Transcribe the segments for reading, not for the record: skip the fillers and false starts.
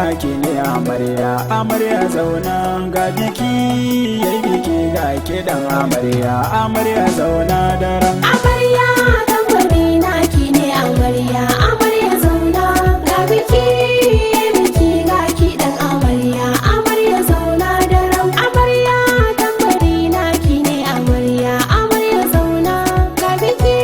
naki ne amarya, amarya zauna ga biki yayi biki ga kiɗan amarya, amarya zauna daren. Amarya tambari naki ne amarya, amarya zauna ga biki yayi biki ga kiɗan amarya, amarya zauna daren. Amarya tambari naki ne amarya, amarya zauna ga biki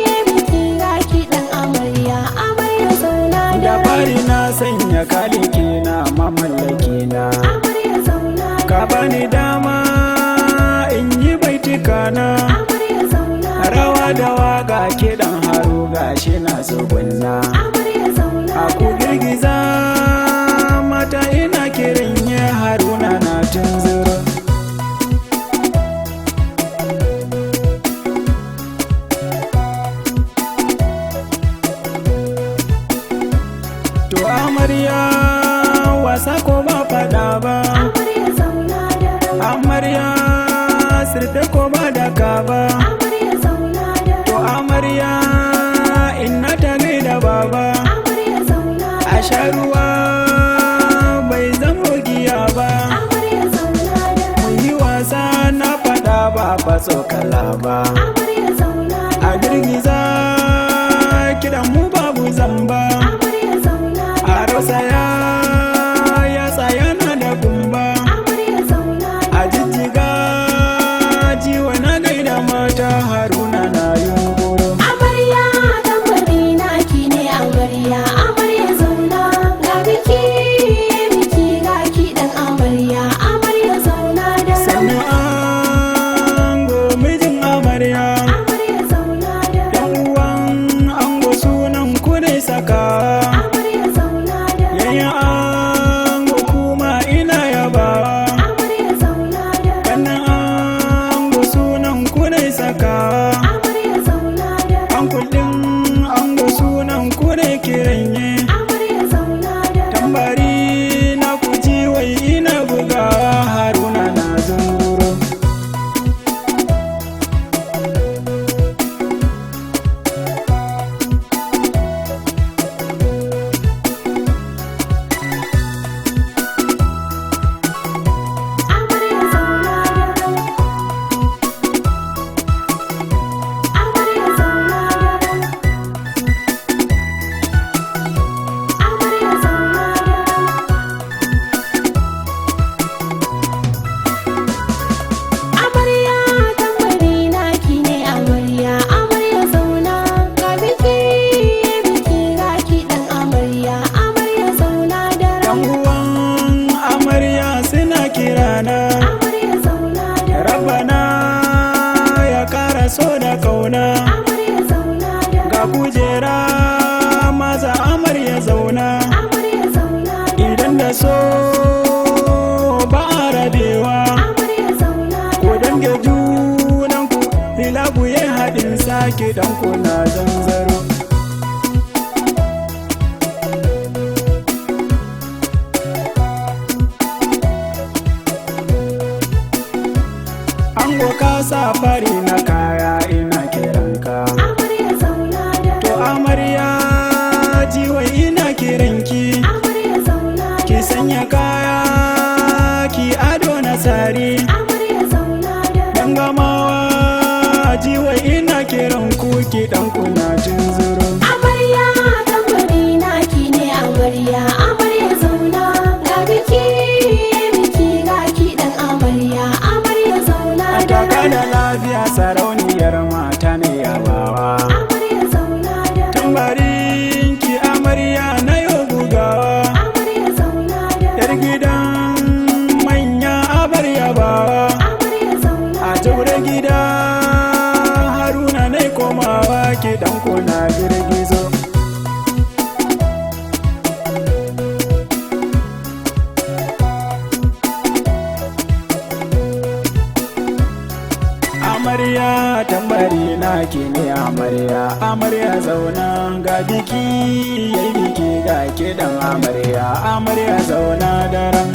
yayi biki ga kiɗan amarya, amarya zauna daren. Da fari na sanya kaliki na mamallaki na, Amarya zauna ka bani dama in yi baitika na, amarya zauna rawa da waka kiɗan haru gashi na tsugunna. amarya zauna A ku girgiza mata ina kiran ya haruna na tunzuro. To amarya wasa ko ba fada ba, amarya zauna daren. amarya sirfe ko ba daka ba. Amarya zauna To daren. amarya inna ta da baba, Amarya zauna a sha ruwa bai zamo giya ba. amarya zauna daren. Mun yi wasa na fada ba fa tsokala ba, Amarya zauna a girgiza kidan mu babu zamba. amarya zauna A rausaya ya tsaya na da gumba, amarya zauna a jijjiga jiwa na gaida mata haruna na yunkuro. amarya tambari naki ne amarya, amarya zauna ga biki biki ga kiɗan amarya, amarya zauna daren. Sannan ango mijin amarya, Amarya zauna daren. yan uwan ango sunan ku dai saka. Amarya zauna daren. Yayin ango kuma ina yabawa, Amarya zauna daren. kannan ango sunan ku dai saka. Amarya zauna daren. An kullum ango sunan ku dai kiranye, Amarya zauna daren. tambari na kuji wai ina bugawa haruna na zunguro. Amarya zauna daren. Amarya zauna daren. Amarya zauna daren. Amarya tambari naki ne amarya, amarya zauna ga biki biki ga kiɗan amarya, amarya zauna daren. Yan uwan amarya suna kirana, Amarya zauna daren. rabana ya kara so da kauna. Amarya zauna daren. Ga kujera maza amarya zauna, Amarya zauna daren. idan da so ba a rabewa. Amarya zauna Ko daren. dange junanku filabu ya haɗin sake ɗanku na zanzaro. Ango ka sa fari na kaya ina kiranka. Amarya zauna daren. To amarya jiwai ina kiranki, Amarya zauna ki daren. sanya kaya ki ado na sari. Amarya zauna daren. Dan gamawa jiwai ina kiran ku ki ɗanku na tunzuro. Amarya tambari naki ne amarya, amarya zauna ga biki biki ga kiɗan amarya, amarya zauna A taka daren. da lafiya sarauniyar mata ne yabawa. Amarya zauna daren. Tambarin ki amarya na yau bugawa, Amarya zauna yar daren. gidan manya abar yabawa. Amarya zauna A jaure gida haruna ne komawa ki ɗanku na girgizo. Amarya tambari naki ne amarya, amarya zauna ga biki yayi biki ga kiɗan amarya, amarya zauna daren.